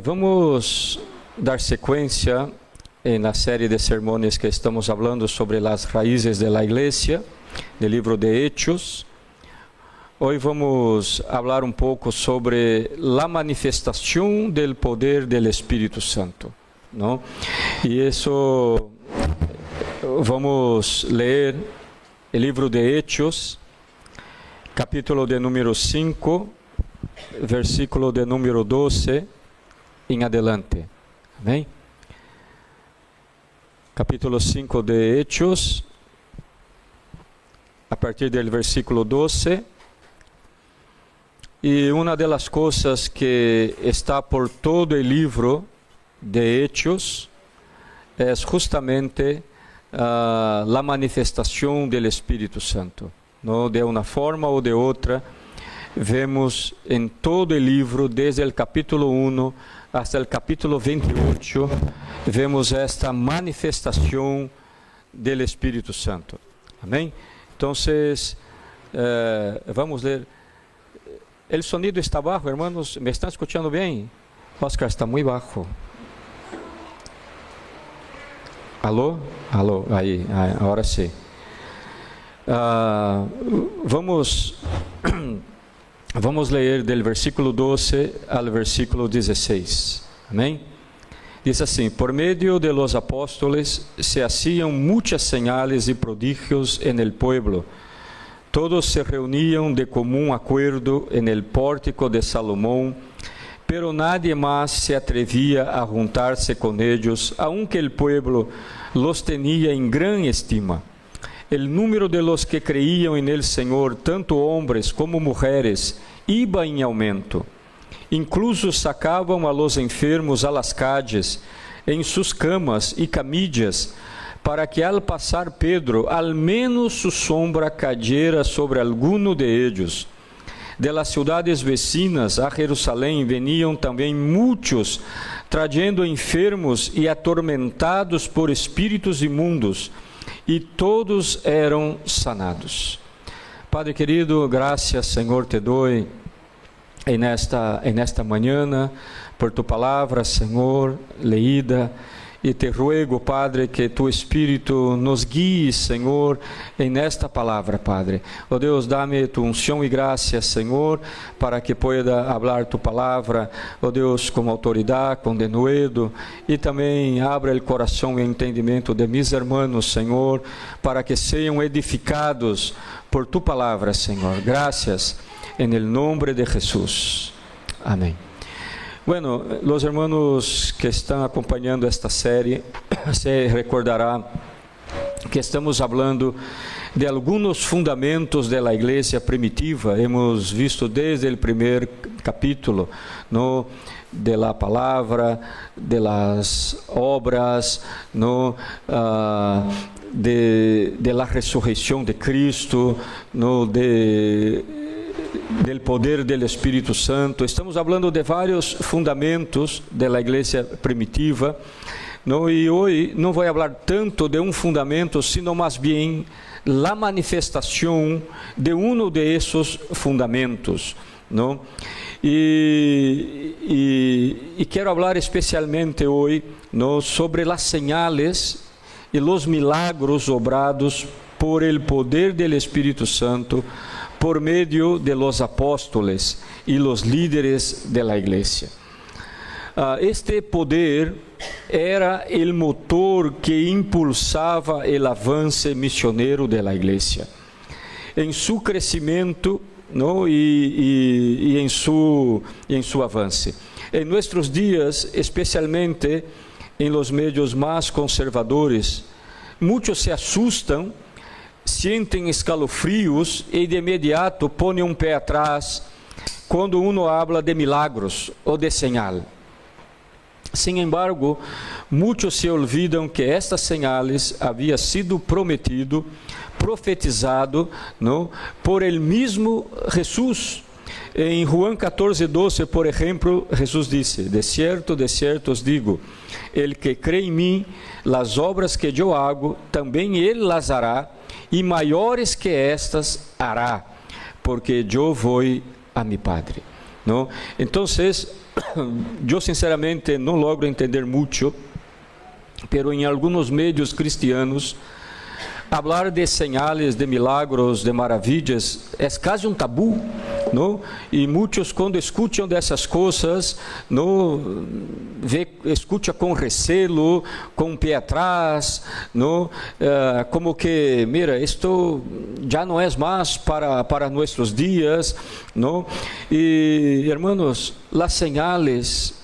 Vamos dar sequência na série de sermões que estamos falando sobre as raízes da igreja, do livro de Hechos. Hoje vamos falar um pouco sobre a manifestação do poder do Espírito Santo, não? E isso vamos ler o livro de Hechos, capítulo de número 5, versículo de número 12 em adelante. Amém? Capítulo 5 de Hechos, a partir do versículo 12. E uma das coisas que está por todo o livro de Hechos é justamente a manifestação do Espírito Santo. Não? De uma forma ou de outra, vemos em todo o livro, desde o capítulo 1 até o capítulo 28, vemos esta manifestação do Espírito Santo. Amém? Então, vamos ler. O sonido está baixo, hermanos. ¿Me estão escutando bem? Oscar, está muito baixo. Alô? Alô, aí, agora sim. Vamos ler do versículo 12 ao versículo 16. Amém? Diz assim: por meio de los apóstoles se hacían muitas señales e prodígios en el pueblo. Todos se reunían de común acuerdo en el pórtico de Salomón, pero nadie más se atrevía a juntarse con ellos, aunque el pueblo los tenía en gran estima. El número de los que creían en el Señor, tanto hombres como mujeres, iba en aumento. Incluso sacaban a los enfermos a las calles, en sus camas y camillas, para que al pasar Pedro, al menos su sombra cayera sobre alguno de ellos. De las ciudades vecinas a Jerusalén venían también muchos, trayendo enfermos y atormentados por espíritus inmundos, e todos eram sanados. Padre querido, graças, Senhor, te dou em esta manhã, por tu palavra, Senhor, leída, e te ruego, Padre, que tu Espírito nos guie, Senhor, em esta palavra, Padre. Oh Deus, dá-me tu unção e graça, Senhor, para que pueda falar tu palavra, oh Deus, com autoridade, com denuedo, e também abra o coração e entendimento de mis hermanos, Senhor, para que sejam edificados por tu palavra, Senhor. Graças, em nome de Jesus. Amém. Bueno, los hermanos que están acompañando esta serie se recordará que estamos hablando de algunos fundamentos de la iglesia primitiva. Hemos visto desde el primer capítulo, ¿no?, de la palabra, de las obras, ¿no?, de la resurrección de Cristo, ¿no?, del poder del Espírito Santo. Estamos falando de vários fundamentos da igreja primitiva, não? E hoje não vou falar tanto de um fundamento, sino mais bem a manifestação de um de esses fundamentos, não? E quero falar especialmente hoje, não, sobre as señales e os milagros obrados por el poder del Espírito Santo, por meio de los apóstoles e los líderes de la iglesia. Este poder era el motor que impulsava el avance misionero de la iglesia, em su crescimento, ¿no?, e em su avance. Em nossos dias, especialmente em los medios mais conservadores, muitos se assustam, sentem escalofrios e de imediato põem pé atrás quando uno habla de milagros ou de señal. Sin embargo, muitos se olvidam que estas señales havia sido profetizado, ¿no?, por el mismo Jesús. Em Juan 14:12, por exemplo, Jesus disse: de cierto os digo, el que crê em mim, las obras que eu hago, também ele las hará, e maiores que estas hará, porque eu vou a mi Padre. ¿no? Entonces, yo sinceramente no logro entender mucho, pero en algunos medios cristianos, hablar de señales, de milagros, de maravillas, é quase tabu, não? E muitos, quando escutam dessas coisas, não, escutam com recelo, com um pé atrás, não? Como que, mira, isto já não é mais para nossos dias, não? E, hermanos, as señales,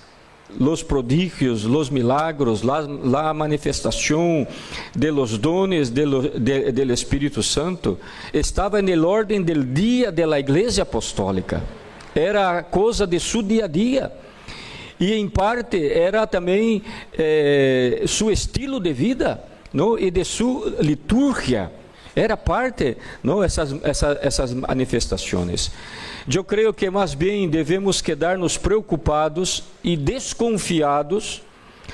los prodigios, los milagros, la manifestación de los dones del Espíritu Santo estava en el orden del día de la Iglesia Apostólica. Era cosa de su día a día. E em parte era também su estilo de vida, não? E de su liturgia. Era parte, não? Essas manifestações. Eu creio que mais bem devemos quedar-nos preocupados e desconfiados,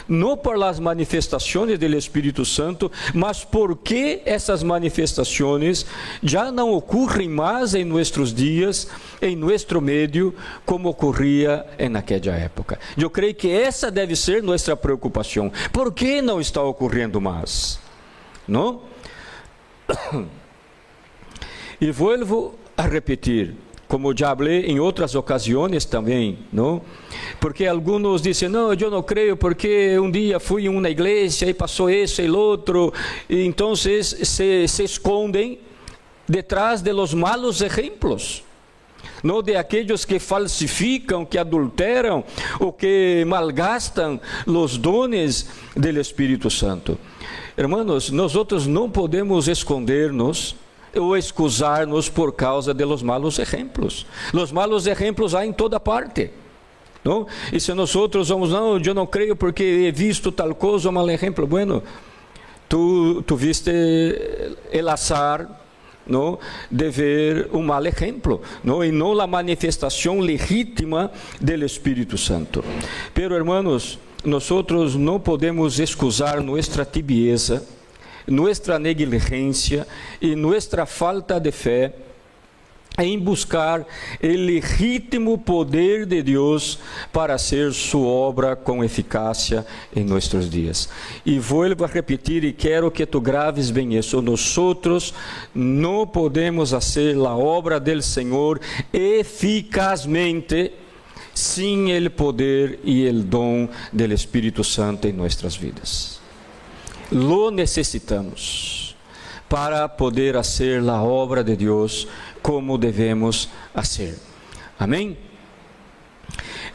não por las manifestações do Espírito Santo, mas porque essas manifestações já não ocorrem mais em nossos dias, em nosso meio, como ocorria naquela época. Eu creio que essa deve ser nossa preocupação. Por que não está ocorrendo mais? Não? E volto a repetir, como já falei em outras ocasiões também, não? Porque alguns dizem, não, eu não creio porque um dia fui em uma igreja e passou isso e outro, e então se escondem detrás de los malos exemplos, não de aqueles que falsificam, que adulteram ou que malgastam os dones do Espírito Santo. Hermanos, nós outros não podemos esconder-nos ou excusar-nos por causa de los malos exemplos. Los malos exemplos há em toda parte, não? E se nós outros vamos, não, eu não creio porque he visto tal coisa, um mal exemplo. Bueno, tu viste el azar, não? De ver um mal exemplo, não? E não a manifestação legítima do Espírito Santo. Pero, hermanos, nós outros não podemos excusar nossa tibieza, nossa negligência e nossa falta de fé em buscar o legítimo poder de Deus para hacer sua obra com eficácia em nossos dias. E volto a repetir e quero que tu graves bem isso. Nós não podemos fazer a obra do Senhor eficazmente sem o poder e o dom do Espírito Santo em nossas vidas. Lo necessitamos para poder fazer a obra de Deus como devemos fazer. Amém?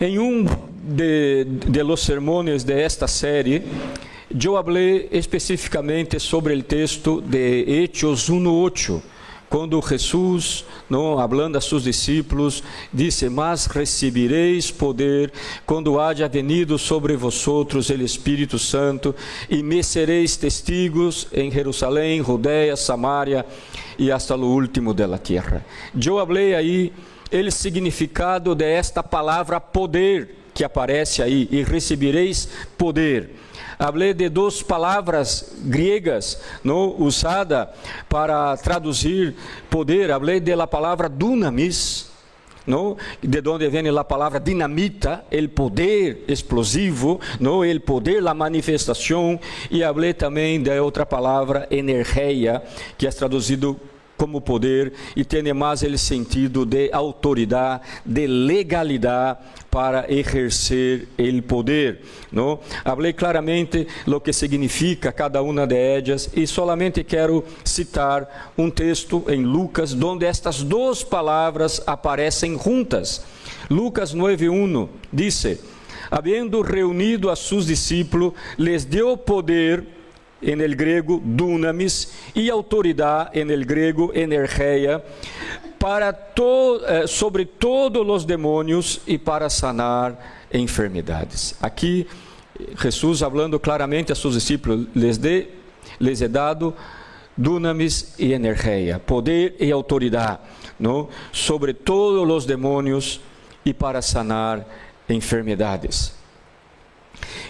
Em de los sermones de esta série, eu falei especificamente sobre o texto de Hechos 1:8, quando Jesus, não, hablando a seus discípulos, disse: mas recebereis poder quando haja venido sobre vosotros o Espírito Santo, e me sereis testigos em Jerusalém, Judeia, Samaria e hasta lo último de la tierra. Eu falei aí o significado de esta palavra poder que aparece aí, e recebereis poder. Falei de duas palavras gregas, não, usada para traduzir poder. Falei da palavra dunamis, não, de onde vem a palavra dinamita, o poder explosivo, não, o poder, a manifestação. E falei também da outra palavra, energia, que é traduzido como poder e tem mais o sentido de autoridade, de legalidade para exercer o poder, não? Falei claramente o que significa cada uma de elas e solamente quero citar um texto em Lucas, onde estas duas palavras aparecem juntas. Lucas 9:1 diz: havendo reunido a seus discípulos, les deu poder, em el grego dunamis, e autoridade, em el grego energia, para sobre todos os demônios e para sanar enfermidades. Aqui Jesus falando claramente a seus discípulos, les he dado dunamis e energia, poder e autoridade, não, sobre todos os demônios e para sanar enfermidades.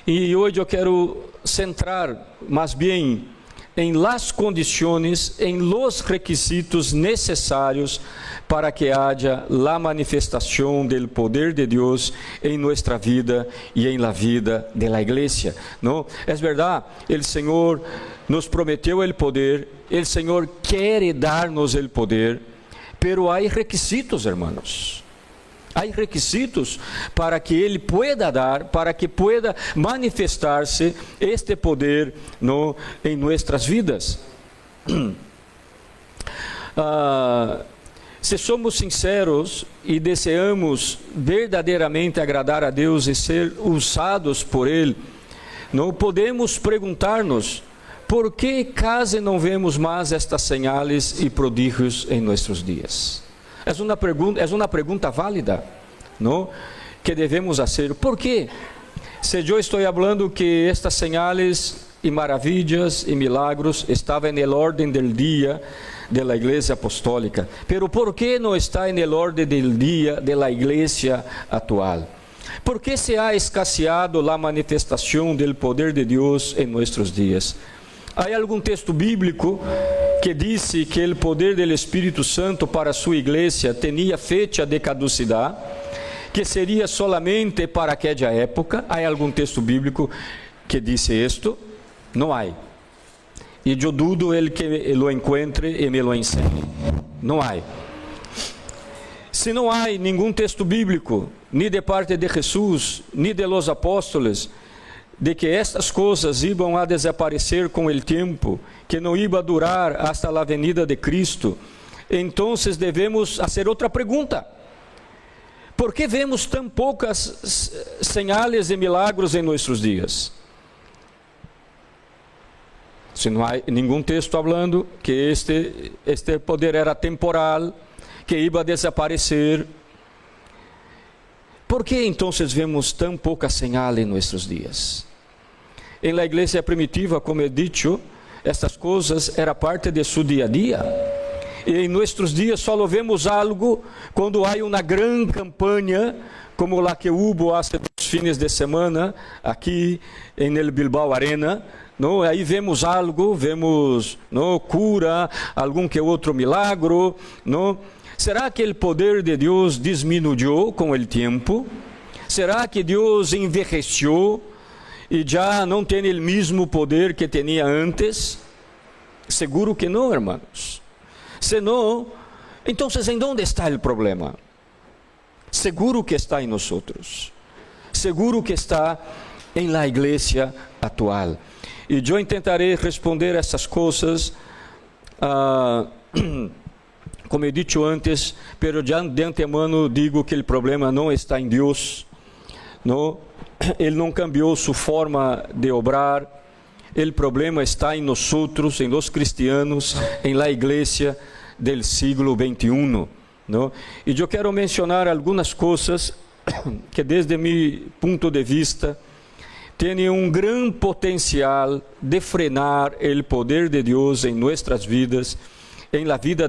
E hoje eu quero centrar mais bem em las condiciones, em los requisitos necessários para que haja la manifestación del poder de Dios en nuestra vida y en la vida de la iglesia, ¿no? Es verdad, el Señor nos prometió el poder, el Señor quiere darnos el poder, pero hay requisitos, hermanos. Hay requisitos para que Ele pueda dar, para que pueda manifestar-se este poder, ¿no?, em nossas vidas. Se somos sinceros e desejamos verdadeiramente agradar a Deus e ser usados por Ele, não podemos perguntar-nos: por que quase não vemos mais estas señales e prodígios em nossos dias? É uma pergunta válida, não? Que devemos fazer. ¿Por quê? Se eu estou falando que estas señales e maravilhas e milagros estavam no orden del dia de la igreja apostólica, pero ¿por que não está en el orden del dia de la igreja atual? ¿Por que se ha escasseado la manifestação del poder de Deus em nossos dias? Há algum texto bíblico que disse que o poder do Espírito Santo para sua igreja tinha fecha de caducidade, que seria solamente para aquela época? Há algum texto bíblico que disse isto? Não há. E eu dudo ele que lo encontre e me lo ensine. Não há. Se não há nenhum texto bíblico, nem de parte de Jesus, nem de los apóstolos, de que estas coisas iam a desaparecer com o tempo, que não iba a durar hasta a venida de Cristo, então devemos fazer outra pergunta: por que vemos tão poucas señales e milagros em nossos dias? Se não há nenhum texto falando que este poder era temporal, que iba a desaparecer, por que então vemos tão poucas señales em nossos dias? Em la igreja primitiva, como he dicho, estas coisas eram parte de seu dia a dia. E em nossos dias só vemos algo quando há uma grande campanha, como a que houve há 2 fines de semana, aqui em el Bilbao Arena. Não? Aí vemos algo, vemos, não, cura, algum que outro milagro. Não? Será que o poder de Deus diminuiu com o tempo? Será que Deus envelheceu e já não tem o mesmo poder que tinha antes? Seguro que não, hermanos. Se não, então em onde está o problema? Seguro que está em nós. Seguro que está em la igreja atual. E eu tentarei responder essas coisas, como eu disse antes, pero já de antemano digo que o problema não está em Deus, não? Ele não cambiou sua forma de obrar. O problema está em nós, em los cristianos, em la igreja del siglo XXI, não? E eu quero mencionar algumas coisas que, desde meu ponto de vista, tem um grande potencial de frenar o poder de Deus em nossas vidas, em la vida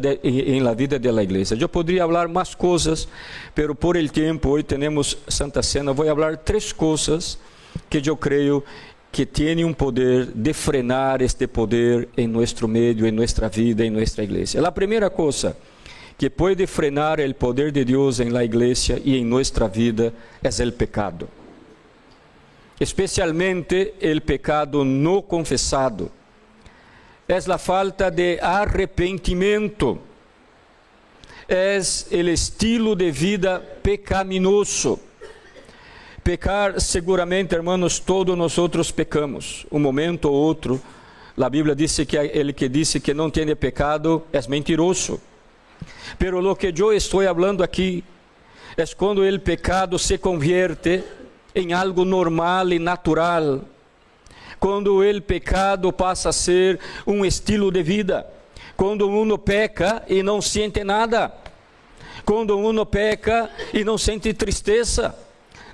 de la igreja. Eu poderia falar mais coisas, pero por el tempo, hoje temos Santa Cena, vou falar 3 coisas que eu creio que têm um poder de frenar este poder em nosso meio, em nossa vida, em nossa igreja. A primeira coisa que pode frenar o poder de Deus em la igreja e em nossa vida é o pecado. Especialmente o pecado não confessado. É a falta de arrependimento. É o estilo de vida pecaminoso. Pecar, seguramente, hermanos, todos nós pecamos, um momento ou outro. A Bíblia diz que ele que disse que não tem pecado é mentiroso. Pero lo que eu estou falando aqui é quando o pecado se convierte em algo normal e natural. Quando o pecado passa a ser um estilo de vida. Quando uno peca e não sente nada. Quando uno peca e não sente tristeza.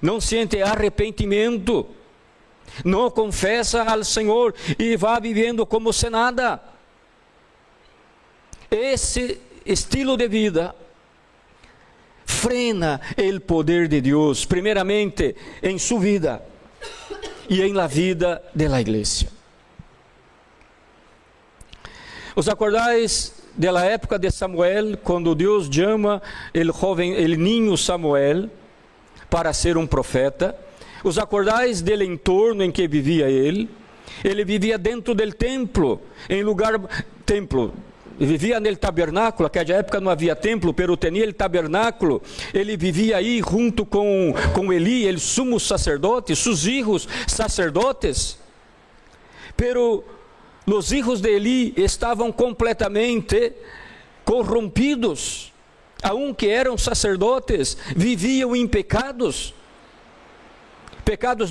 Não sente arrependimento. Não confessa ao Senhor e vai vivendo como se nada. Esse estilo de vida frena o poder de Deus, primeiramente em sua vida e em la vida de la igreja. ¿Os acordáis de la época de Samuel, quando Deus chama o niño Samuel para ser um profeta? ¿Os acordáis del entorno em que vivia ele? Ele vivia dentro del templo, vivia no tabernáculo. Naquela época não havia templo, pero tinha o tabernáculo. Ele vivia aí junto com Eli, el sumo sacerdote, seus filhos sacerdotes. Pero os filhos de Eli estavam completamente corrompidos, aunque eram sacerdotes, viviam em pecados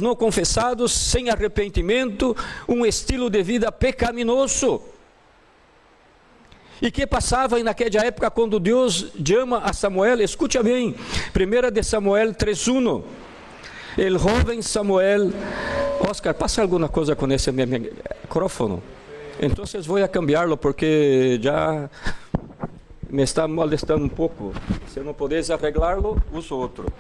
não confessados, sem arrependimento, um estilo de vida pecaminoso. E que passava naquela época quando Deus chama a Samuel? Escute bem, 1 de Samuel 3:1. El jovem Samuel, Oscar, passa alguma coisa com esse micrófono? Então vou cambiá-lo porque já me está molestando um pouco. Se não puderes arreglá-lo, uso outro.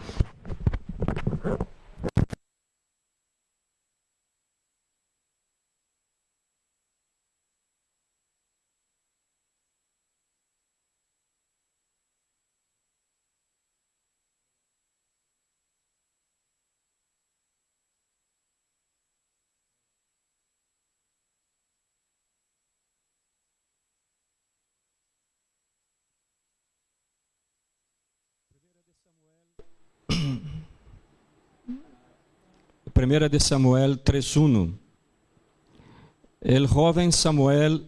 Primeira de Samuel 3:1. El jovem Samuel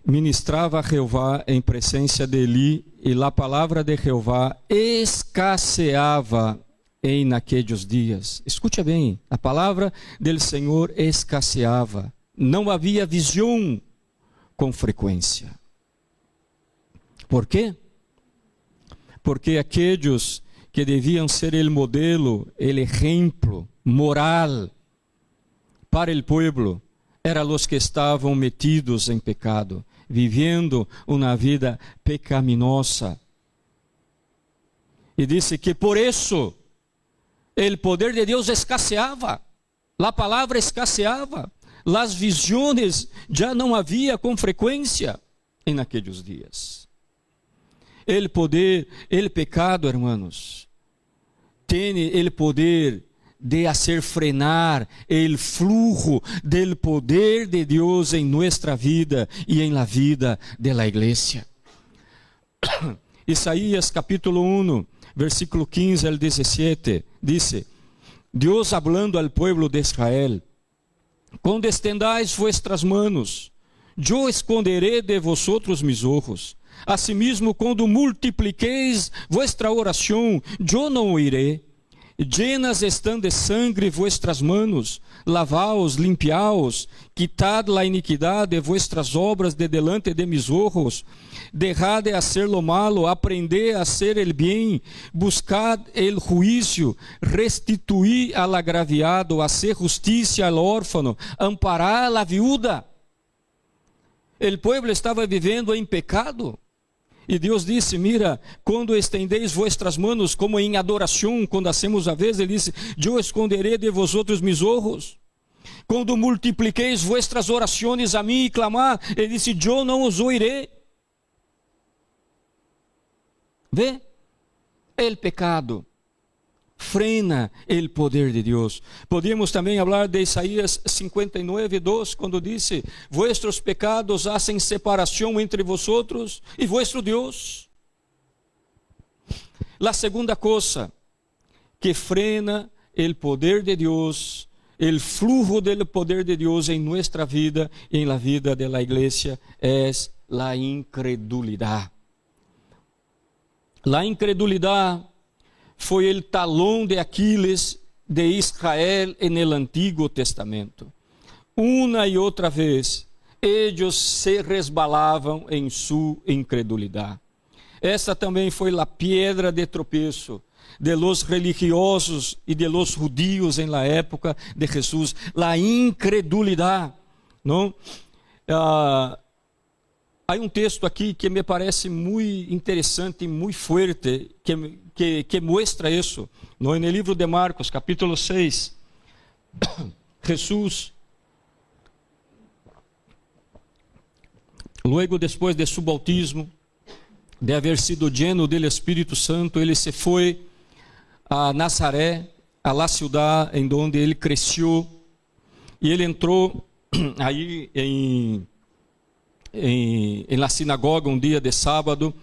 ministrava a Jeová em presença de Eli, e a palavra de Jeová escasseava em naqueles dias. Escute bem, a palavra do Senhor escasseava. Não havia visão com frequência. Por quê? Porque aqueles que deviam ser o modelo, o exemplo moral para o povo, eram os que estavam metidos em pecado, vivendo uma vida pecaminosa. E disse que por isso o poder de Deus escasseava, a palavra escasseava, as visões já não havia com frequência em naqueles dias. O poder, o pecado, hermanos, tem o poder de fazer frenar o flujo do poder de Deus em nossa vida e em la vida de la igreja. Isaías capítulo 1, versículo 15 al 17, diz: Deus hablando al pueblo de Israel: Quando estendais vuestras manos, eu esconderé de vosotros mis ojos. Asimismo, quando multipliqueis vuestra oração, eu não oiré. Llenas estão de sangue vuestras manos, lavaos, limpiaos, quitad la iniquidad de vuestras obras de delante de mis ojos, dejad de hacer lo malo, aprended a hacer el bien, buscad el juicio, restituí al agraviado, hacer justicia al órfano, amparar a la viuda. El pueblo estava vivendo em pecado. E Deus disse: mira, quando estendeis vuestras manos, como em adoração, quando hacemos a vez, ele disse: eu esconderei de vosotros mis ojos. Quando multipliqueis vuestras orações a mim e clamar, ele disse: eu não os ouirei. Vê? El pecado frena o poder de Deus. Podíamos também falar de Isaías 59:2, quando disse: vuestros pecados hacen separação entre vosotros e vuestro Deus. La segunda coisa que frena o poder de Deus, o flujo do poder de Deus em nossa vida e em la vida de la igreja, é la incredulidade. La incredulidade foi o talão de Aquiles de Israel no Antigo Testamento. Uma e outra vez, eles se resbalavam em sua incredulidade. Essa também foi a pedra de tropeço de los religiosos e de los judíos em la época de Jesus, a incredulidade. Não? Há um texto aqui que me parece muito interessante e muito forte, que mostra isso. No livro de Marcos, capítulo 6, Jesus Luego, después de su bautismo, de haber sido lleno del Espíritu Santo, ele se foi a Nazaré, a la ciudad en donde ele cresceu, e ele entrou aí em la sinagoga um dia de sábado.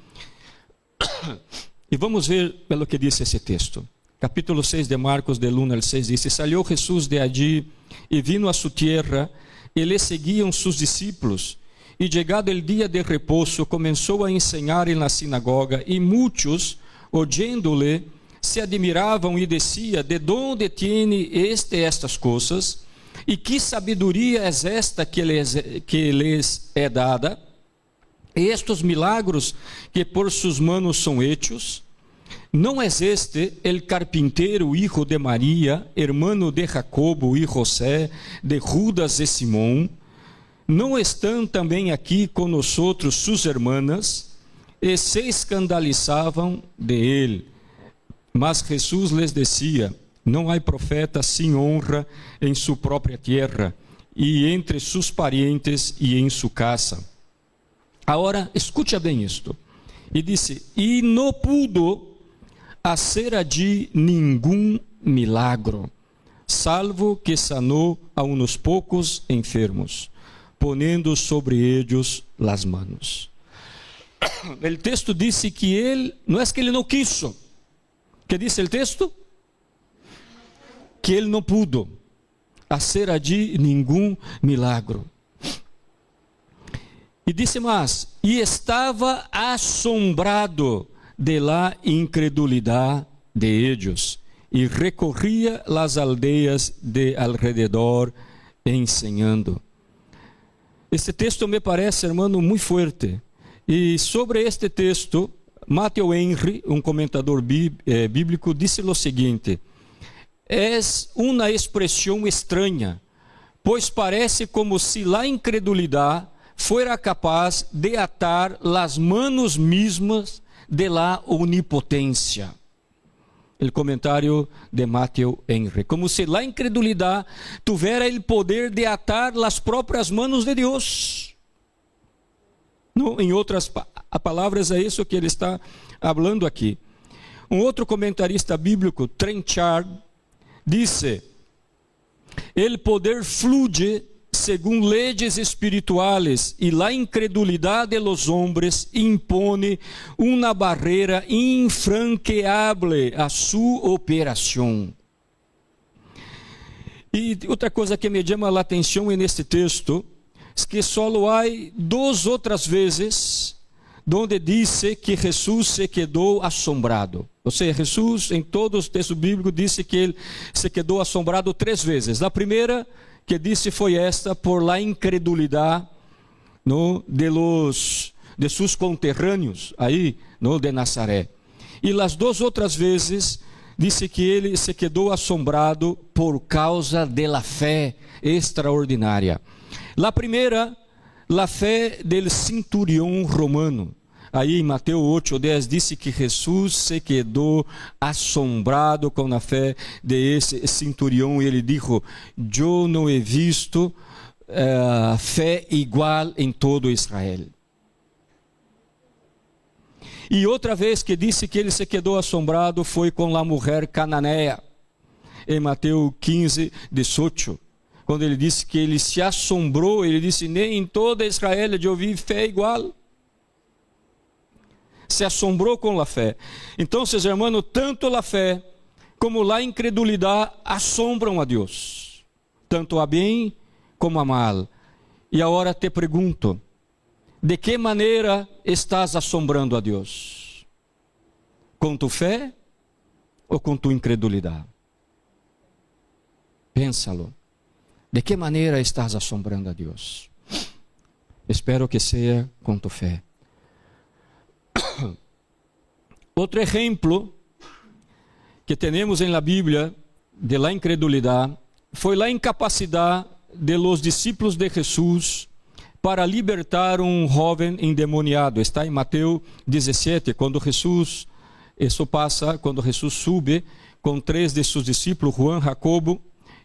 E vamos ver pelo que diz esse texto. Capítulo 6 de Marcos, del 1 al 6, dice: Salió Jesús de allí y vino a su tierra, y le seguían sus discípulos. Y llegado el día de reposo, comenzó a enseñar en la sinagoga, y muchos, oyéndole, se admiravam e decían: ¿De dónde tiene estas cosas? ¿Y qué sabiduría es esta que les é dada? Estos milagros que por sus manos son hechos, ¿no es este el carpintero, hijo de María, hermano de Jacobo y José, de Judas y Simón? ¿No están también aquí con nosotros sus hermanas? Y se escandalizaban de él. Mas Jesús les decía: no hay profeta sin honra en su propia tierra, y entre sus parientes y en su casa. Agora, escucha bem isto. E disse: e não pudo hacer allí ningún milagro, salvo que sanou a unos poucos enfermos, ponendo sobre ellos las manos. O texto disse que ele, não é que ele não quiso. Que disse o texto? Que ele não pudo hacer allí ningún milagro. E disse mais: e estava assombrado de la incredulidade de ellos, e recorria las aldeias de alrededor ensinando. Este texto me parece, hermano, muito forte. E sobre este texto, Matthew Henry, comentador bíblico, disse o seguinte: é uma expressão estranha, pois parece como se la incredulidade fuera capaz de atar las manos mismas de la onipotência. O comentário de Matthew Henry, como se la incredulidade tivera o poder de atar las próprias manos de Deus. No, em outras palavras, é isso que ele está falando aqui. Outro comentarista bíblico, Trenchard, disse: el poder fluye según leyes espirituales, y la incredulidad de los hombres impone una barrera infranqueable a su operación. E outra coisa que me chama a atenção neste texto é que só há duas outras vezes onde disse que Jesus se quedou assombrado. Ou seja, Jesus, em todos os textos bíblicos, disse que ele se quedou assombrado 3 vezes. A primeira que disse foi esta, por la incredulidade de seus conterrâneos, aí, de Nazaré. E as 2 outras vezes, disse que ele se quedou assombrado por causa da fé extraordinária. A primeira, a fé del centurião romano. Aí em Mateus 8:10 disse que Jesus se quedou assombrado com a fé de esse centurião, e ele disse: eu não he visto fé igual em todo Israel. E outra vez que disse que ele se quedou assombrado foi com a mulher cananeia, em Mateus 15:18. Quando ele disse que ele se assombrou, ele disse: nem em toda Israel eu vi fé igual. Se assombrou com a fé. Então, seus irmãos, tanto a fé como a incredulidade assombram a Deus, tanto a bem como a mal. E agora te pergunto: de que maneira estás assombrando a Deus? Com tu fé ou com tu incredulidade? Pénsalo. De que maneira estás assombrando a Deus? Espero que seja com tu fé. Outro exemplo que temos na Bíblia de la incredulidade foi a incapacidade de los discípulos de Jesus para libertar jovem endemoniado. Está em Mateus 17, quando Jesus sube com 3 de seus discípulos, Juan, Jacobo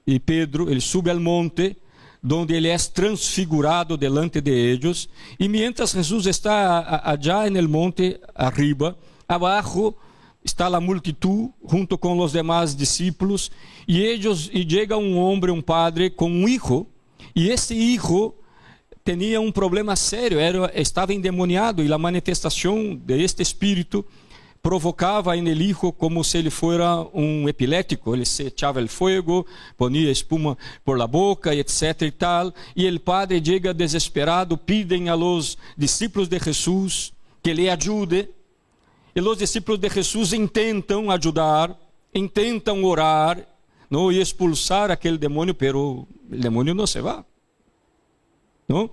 e Pedro. Ele sube ao monte donde ele é transfigurado delante de ellos, e mientras Jesús está allá en el monte arriba, abajo está la multitud junto con los demás discípulos, y llega un hombre, un padre con un hijo, y ese hijo tenía un problema serio, estaba endemoniado, y la manifestación de este espíritu provocava en el hijo como si ele fuera un epilético. Ele se echaba el fuego, ponía espuma por la boca, etc. y tal. Y el padre llega desesperado, piden a los discípulos de Jesús que le ayude. Y los discípulos de Jesús intentan ayudar, intentan orar, ¿no? Y expulsar aquel demonio, pero el demonio no se va, ¿no?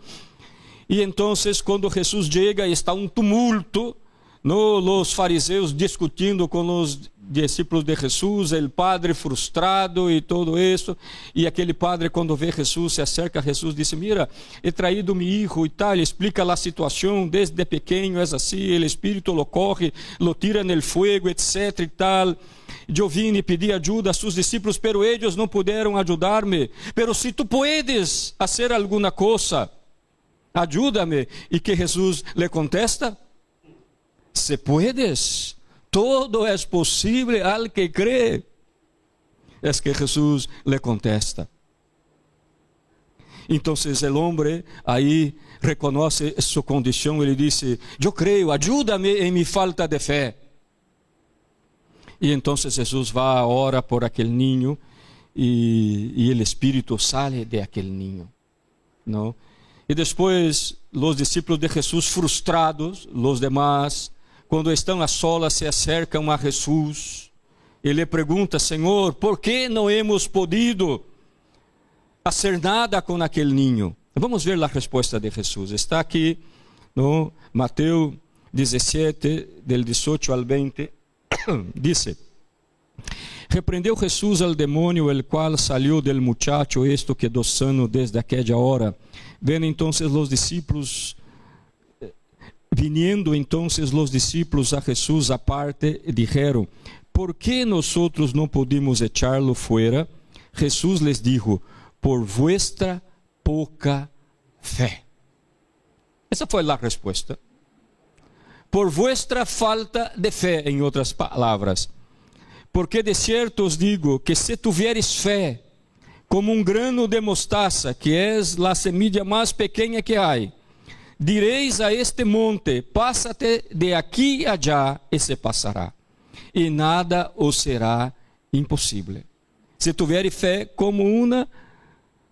Y entonces cuando Jesús llega, está un tumulto, ¿no? Los fariseos discutindo con los discípulos de Jesús, el padre frustrado y todo eso, y aquele padre cuando ve a Jesús, se acerca a Jesús, dice, mira, he traído mi hijo y tal, explica la situación, desde pequeño es así, el espíritu lo coge, lo tira en el fuego, etc. y tal. Yo vine y pedí ayuda a sus discípulos, pero ellos no pudieron ayudarme, pero si tú puedes hacer alguna cosa, ayúdame. ¿Y que Jesús le contesta? Se puedes, todo es posible al que cree. Es que Jesús le contesta. Entonces el hombre ahí reconoce su condición y le dice, yo creo, ayúdame en mi falta de fe. Y entonces Jesús va ahora por aquel niño y el espíritu sale de aquel niño, ¿no? Y después los discípulos de Jesús frustrados, los demás, quando estão a solas, se acercam a Jesus e lhe perguntam, Senhor, por que não hemos podido fazer nada com aquele niño? Vamos ver a resposta de Jesus. Está aqui no Mateus 17, del 18 al 20. Dice, repreendeu Jesus al demônio, el qual salió del muchacho, esto quedó sano desde aquella hora. Ven entonces los discípulos. Viniendo entonces los discípulos a Jesús aparte, dijeron, ¿por qué nosotros no pudimos echarlo fuera? Jesús les dijo, por vuestra poca fe. Esa fue la respuesta. Por vuestra falta de fe, en otras palabras. Porque de cierto os digo que si tuvieres fe, como un grano de mostaza, que es la semilla más pequeña que hay, direis a este monte, pásate de aquí allá, e se passará, e nada os será impossível. Se tiveres fé como uma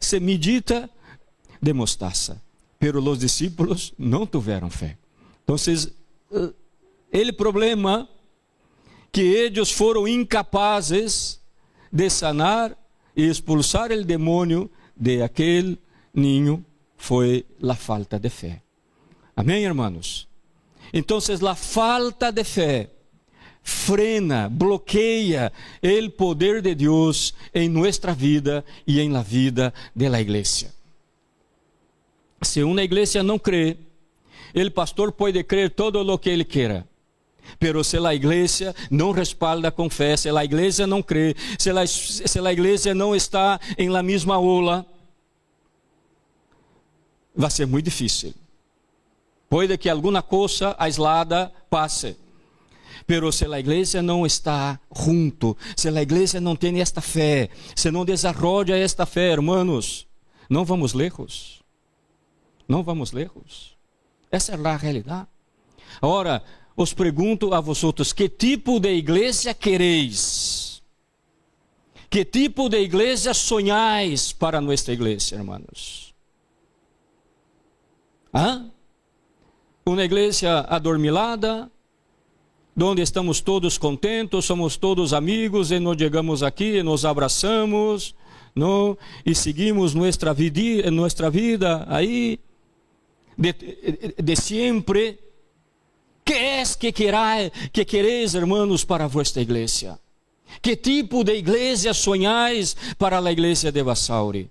semillita de mostaza. Pero los discípulos não tiveram fé. Então, o problema que eles foram incapazes de sanar e expulsar o demônio de aquele niño foi a falta de fé. Amém, hermanos? Então, a falta de fé frena, bloqueia o poder de Deus em nossa vida e em la vida de la igreja. Se uma igreja não crê, o pastor pode crer todo o que ele queira. Pero se a igreja não respalda com fé, se a igreja não crê, se a igreja não está em la mesma ola, vai ser muito difícil. Pode que alguma coisa aislada passe. Pero se a igreja não está junto, se a igreja não tem esta fé, se não desarrolla esta fé, hermanos, não vamos lejos. Não vamos lejos. Essa é a realidade. Agora, os pergunto a vosotros, que tipo de igreja quereis? Que tipo de igreja sonhais para nossa igreja, hermanos? Uma igreja adormilada, onde estamos todos contentos, somos todos amigos, e nós chegamos aqui e nos abraçamos, não? E seguimos nossa vida aí, de sempre. Que es que queréis, hermanos, para vuestra igreja? Que tipo de igreja sonhais para a igreja de Basauri?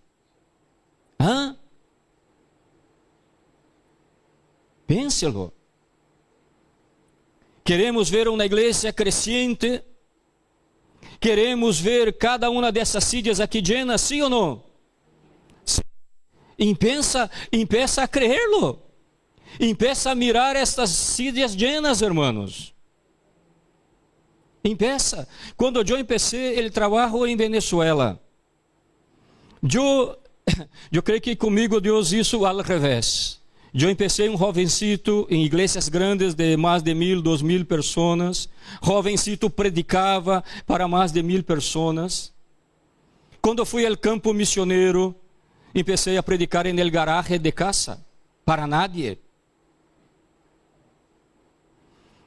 Pénselo. Queremos ver uma igreja crescente? Queremos ver cada uma dessas silhas aqui llenas, sim ou não? Sim. Empieza a creerlo. Empieza a mirar estas sillas llenas, hermanos. Empieza. Quando eu empecé o trabalho em Venezuela, eu creio que comigo Deus hizo al revés. Eu empecé jovencito em igrejas grandes de mais de 1,000, 2,000 pessoas. Jovencito predicava para mais de 1,000 pessoas. Quando fui ao campo missioneiro, empecé a predicar en el garaje de casa, para nadie.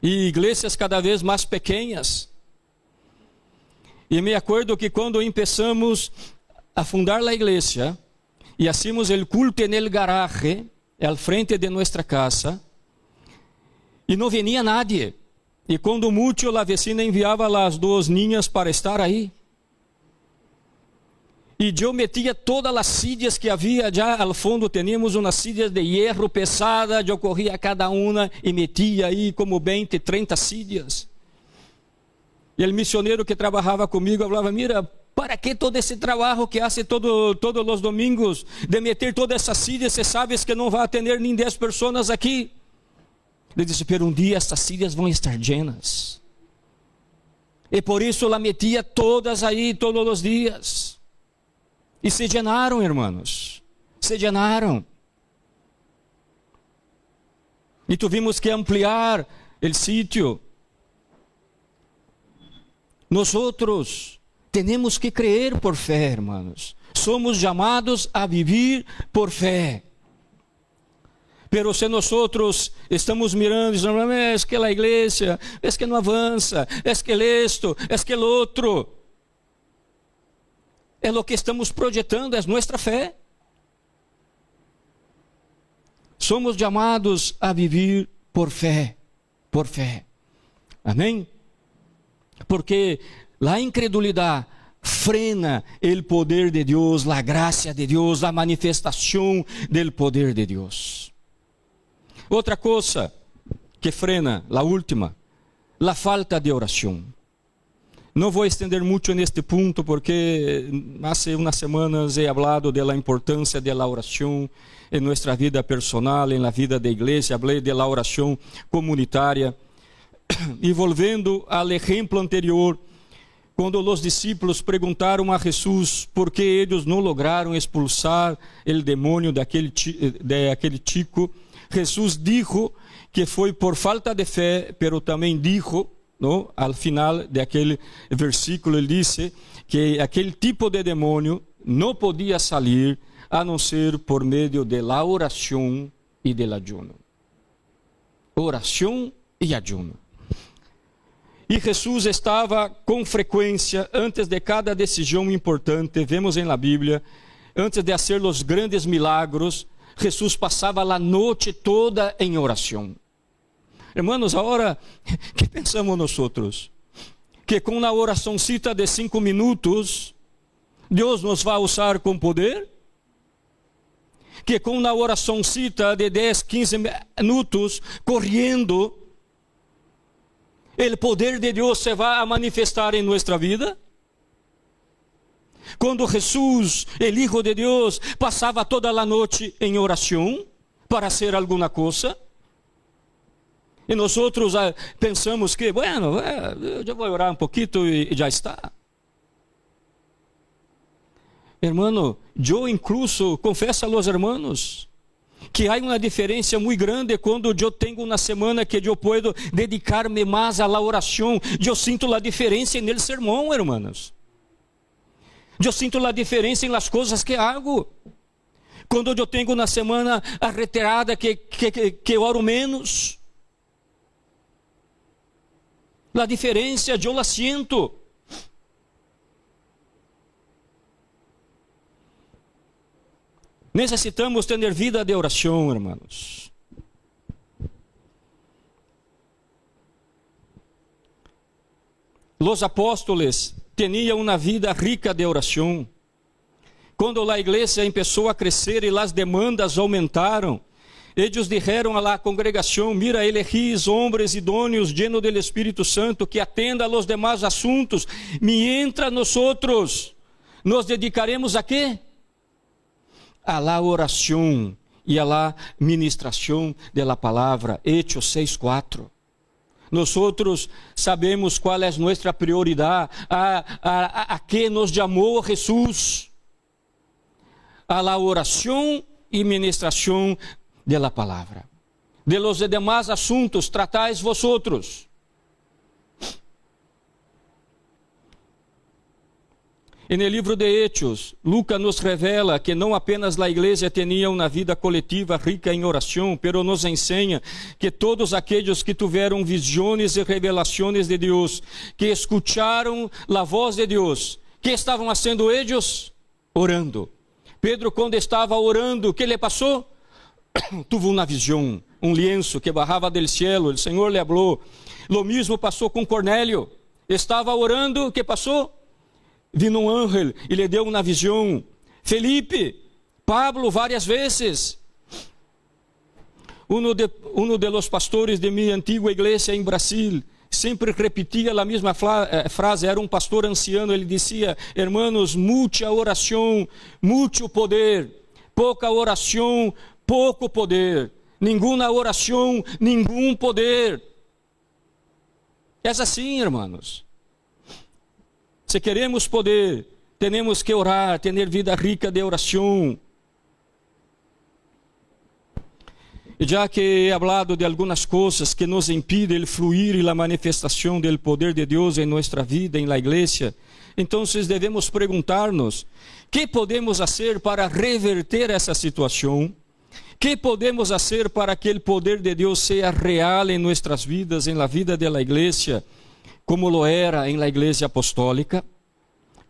E igrejas cada vez mais pequenas. E me acordo que quando começamos a fundar a igreja, e hacíamos o culto en el garaje, al frente de nossa casa, e não venia nadie. E quando muito, a vecina enviava as 2 niñas para estar aí. E eu metia todas as sillas que havia, já ao fundo tínhamos umas sillas de hierro pesada, eu corria cada uma e metia aí como 20, 30 sillas. E o missioneiro que trabalhava comigo falava: mira, para que todo esse trabalho que hace todos os domingos, de meter todas essas sillas, você sabes que não vai atender nem 10 pessoas aqui. Ele disse: pero dia estas sillas vão estar llenas. E por isso la metia todas aí, todos os dias. E se llenaram, hermanos. Se llenaram. E tuvimos que ampliar o sítio. Nosotros temos que crer por fé, hermanos. Somos chamados a vivir por fé. Pero se nosotros estamos mirando e dizendo: es que a igreja, es que não avança, es que esto, es que el outro. É o que estamos projetando, é nossa fé. Somos chamados a viver por fé, por fé. Amém? Porque a incredulidade frena o poder de Deus, a graça de Deus, a manifestação do poder de Deus. Outra coisa que frena, a última, a falta de oração. Não vou estender muito neste ponto, porque há umas semanas he hablado da importância da oração em nossa vida personal, em la vida da igreja. Falei da oração comunitária. E volvendo ao exemplo anterior, quando os discípulos perguntaram a Jesus por que eles não lograram expulsar o demônio daquele chico, Jesus dijo que foi por falta de fé, pero também dijo, no, al final de aquele versículo, ele disse que aquele tipo de demônio não podia sair a não ser por meio de la oração e del ayuno. Oração e ayuno. E Jesus estava com frequência, antes de cada decisão importante, vemos em la Bíblia, antes de fazer os grandes milagros, Jesus passava a noite toda em oração. Hermanos, agora, que pensamos nós outros? Que com uma oraçãocita de 5 minutos, Deus nos vai usar com poder? Que com uma oraçãocita de 10, 15 minutos, correndo, o poder de Deus se vai a manifestar em nossa vida? Quando Jesus, o Hijo de Deus, passava toda a noite em oração para fazer alguma coisa? E nós outros pensamos que, bueno, eu já vou orar um pouquinho e já está. Hermano, eu incluso confesso a los hermanos que há uma diferença muito grande quando eu tenho uma semana que eu posso dedicar-me mais à oração. Eu sinto a diferença no sermão, hermanos. Eu sinto a diferença nas coisas que hago. Quando eu tenho uma semana reiterada que oro menos, a diferença eu la sinto. Necessitamos ter vida de oração, hermanos. Los apóstolos tinham uma vida rica de oração. Quando a igreja começou a crescer e as demandas aumentaram, eles disseram à congregação: mira, elegís homens idôneos, llenos do Espírito Santo, que atenda a los demás assuntos. Mientras nosotros nos dedicaremos a quê? a la oración y a la ministración de la palabra. Hechos 6:4. Nosotros sabemos qual é nossa prioridade, a que nos chamou Jesus, a la oração e ministração de la palavra. De los demás assuntos tratáis vosotros. E no livro de Hechos, Lucas nos revela que não apenas a igreja tinha uma vida coletiva rica em oração, pero nos ensina que todos aqueles que tiveram visões e revelações de Deus, que escutaram a voz de Deus, que estavam fazendo eles? Orando. Pedro, quando estava orando, o que lhe passou? Tuvo uma visão, um lienzo que bajava del cielo, o Senhor lhe falou. Lo mesmo passou com Cornélio. Estava orando, o que passou? Vino um ángel e lhe deu uma visão. Felipe, Pablo, várias vezes. Um de los pastores de minha antiga igreja em Brasil sempre repetia a mesma frase. Era um pastor anciano. Ele dizia: hermanos, muita oração, muito poder. Pouca oração, pouco poder. Nenhuma oração, nenhum poder. É assim, irmãos. Se queremos poder, temos que orar, ter vida rica de oração. E já que he hablado de algumas coisas que nos impidem o fluir e a manifestação do poder de Deus em nossa vida, em la igreja, então devemos perguntar-nos: que podemos fazer para reverter essa situação? Que podemos fazer para que o poder de Deus seja real em nossas vidas, em la vida de la igreja, como lo era em la igreja apostólica?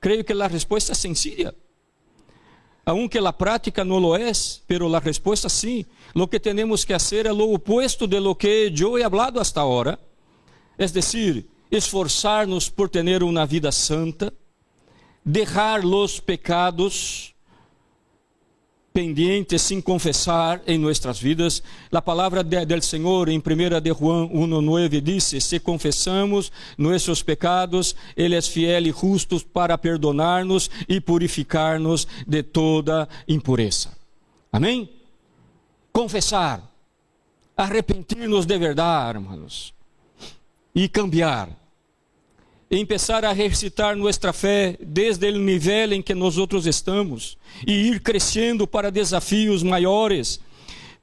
Creio que a resposta é sencilla. Aunque a prática não lo é, pero a resposta sim. Lo que temos que fazer é lo opuesto de lo que eu he hablado hasta ahora. Es decir, esforzar-nos por ter uma vida santa, deixar los pecados pendientes sin confessar em nossas vidas. A palavra del Senhor em 1 de Juan 1:9 diz: se confessamos nossos pecados, Ele é fiel e justo para perdonar-nos e purificar-nos de toda impureza. Amém? Confessar, arrepentir-nos de verdade, irmãos, e cambiar. Empezar a recitar nossa fé desde o nível em que nós estamos e ir crescendo para desafios maiores.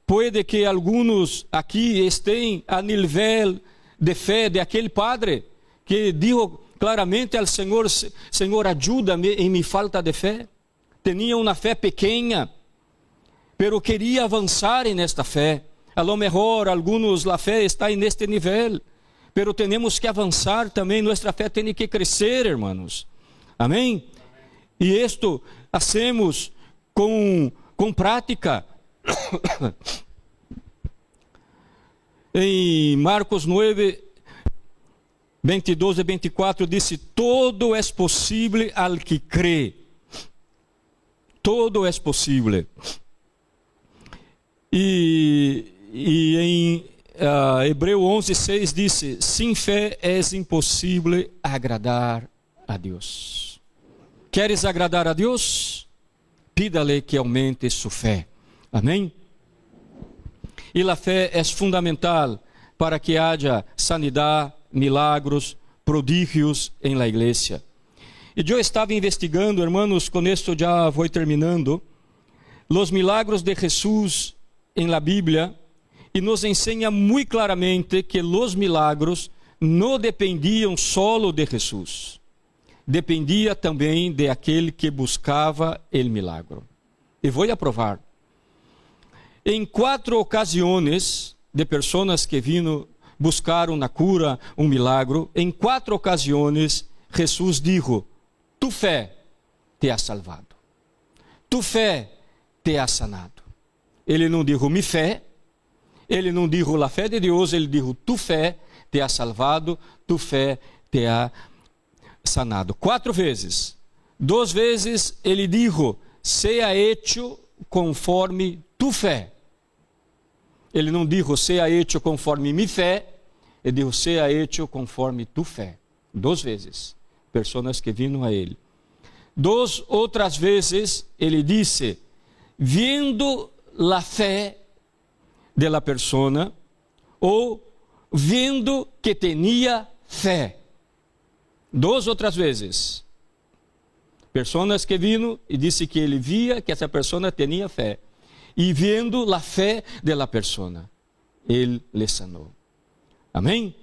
Puede que alguns aqui estejam a nível de fé de aquele padre que disse claramente ao Senhor: Senhor, ajuda-me em minha falta de fé. Tinha uma fé pequena, pero queria avançar nesta fé. A lo mejor alguns a fé está neste nível, pero temos que avançar também, nossa fé tem que crescer, irmãos. Amém? E isto hacemos com prática. Em Marcos 9, 22 e 24, disse: todo é possível al que crê. Todo é possível. E em Hebreu 11:6 disse: sem fé é impossível agradar a Deus. Queres agradar a Deus? Pídale que aumente sua fé. Amém? E a fé é fundamental para que haja sanidade, milagros, prodígios em la igreja. E eu estava investigando, hermanos, com isto já vou terminando, os milagros de Jesus em la Bíblia, e nos ensina muito claramente que os milagros não dependiam solo de Jesus, dependia também de aquele que buscava o milagro. E vou provar. Em 4 ocasiões de pessoas que vino buscar uma cura, um milagro, em 4 ocasiões Jesus disse: tu fé te ha salvado, tu fé te ha sanado. Ele não disse mi fé, ele não disse a fé de Deus, ele disse tu fé te ha salvado, tu fé te ha sanado. 4 vezes. 2 vezes ele disse: seja hecho conforme tu fé. Ele não disse seja hecho conforme mi fé, ele disse seja hecho conforme tu fé. 2 vezes. Pessoas que vinham a ele. 2 outras vezes ele disse: viendo la fe de la persona ou vendo que tinha fé. 2 ou 3 vezes. Pessoas que vino e disse que ele via que essa pessoa tinha fé. E vendo a fé da pessoa, ele lhe sanou. Amém?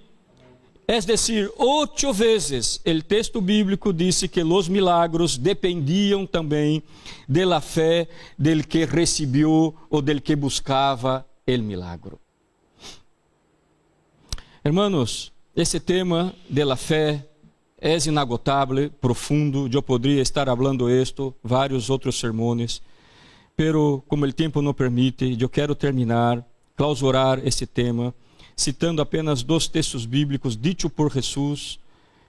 É decir, 8 vezes o texto bíblico disse que os milagros dependiam também da fé del que recebeu ou del que buscava o milagro. Hermanos, esse tema da fé é inagotável, profundo. Eu poderia estar falando isto, vários outros sermões, pero como o tempo não permite, eu quero terminar, clausurar esse tema, citando apenas 2 textos bíblicos ditos por Jesus,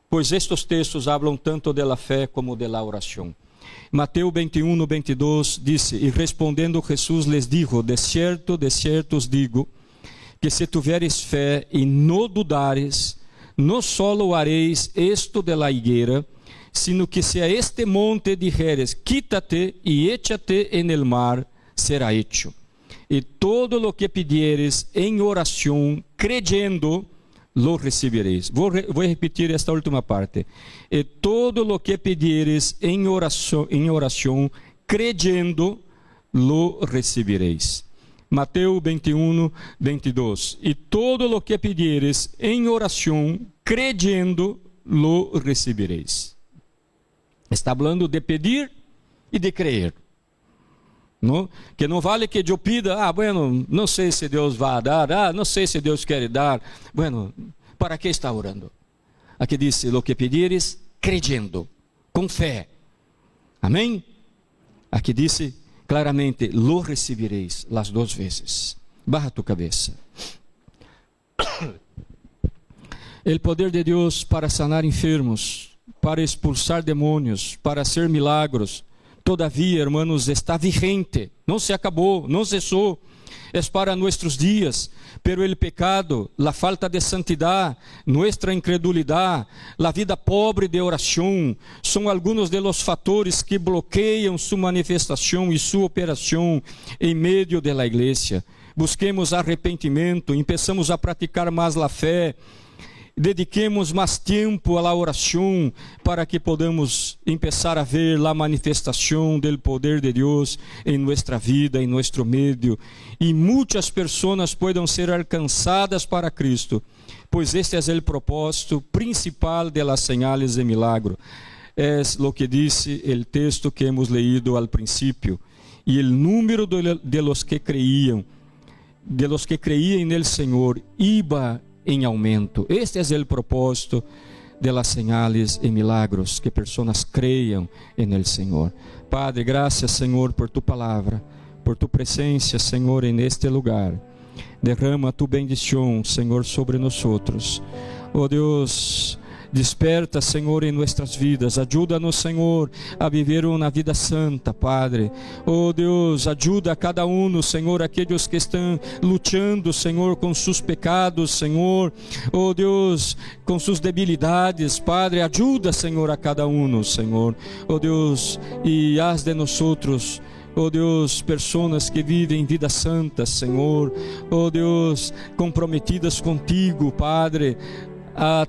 pois estes textos falam tanto da fé como da oração. Mateus 21, 22 disse: E respondendo Jesus lhes dijo: de certo os digo, que se tiveres fé e não dudares, não solo hareis esto de la higuera, sino que se a este monte dijeres, quítate e échate en el mar, será hecho. E todo lo que pidieres em oração, creyendo, lo recebereis. Vou repetir esta última parte. E todo lo que pidieres em oração, creyendo, lo recebereis. Mateus 21, 22. E todo lo que pidieres em oração, creyendo, lo recebereis. Está falando de pedir e de crer. Não? Que não vale que eu pida, bueno, não sei se Deus vai dar, não sei se Deus quer dar. Bueno, para que está orando? Aqui diz, lo que pedires, creyendo, com fé. Amém? Aqui diz claramente, lo recebereis las 2 vezes. Baja tu cabeça. O poder de Deus para sanar enfermos, para expulsar demônios, para hacer milagros, todavia, hermanos, está vigente, não se acabou, não cessou, é para nossos dias, pero el pecado, la falta de santidad, nuestra incredulidad, la vida pobre de oração, são alguns de los fatores que bloqueiam sua manifestação e sua operação em meio de la igreja. Busquemos arrependimento, empeçamos a praticar mais a fé, dediquemos mais tempo à oração para que podamos começar a ver a manifestação do poder de Deus em nossa vida, em nosso meio, e muitas pessoas possam ser alcançadas para Cristo, pois este é o propósito principal de las señales de milagro. É o que disse o texto que hemos leído al princípio, e o número de los que creíam en el Senhor iba em aumento. Este é o propósito de las señales e milagros, que pessoas creiam en el Senhor. Padre, graças, Senhor, por tu palavra, por tu presença, Senhor, en este lugar. Derrama tu bendição, Senhor, sobre nós. Oh Deus, desperta, Senhor, em nossas vidas. Ajuda-nos, Senhor, a viver uma vida santa, Padre. Oh Deus, ajuda a cada Senhor, aqueles que estão lutando, Senhor, com seus pecados, Senhor. Oh Deus, com suas debilidades, Padre. Ajuda, Senhor, a cada Senhor. Oh Deus, e haz de nós, oh Deus, pessoas que vivem vida santa, Senhor. Oh Deus, comprometidas contigo, Padre.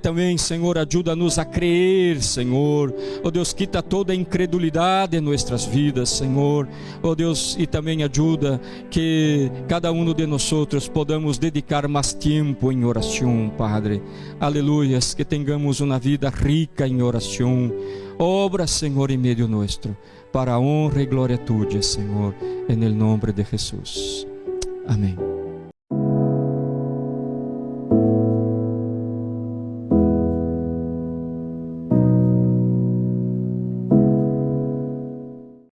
Também, Senhor, ajuda-nos a crer, Senhor. Oh Deus, quita toda a incredulidade em nossas vidas, Senhor. Oh Deus, e também ajuda que cada de nós podamos dedicar mais tempo em oração, Padre. Aleluias, que tenhamos uma vida rica em oração. Obra, Senhor, em meio nosso, para a honra e glória tuya, Senhor, em nome de Jesus. Amém.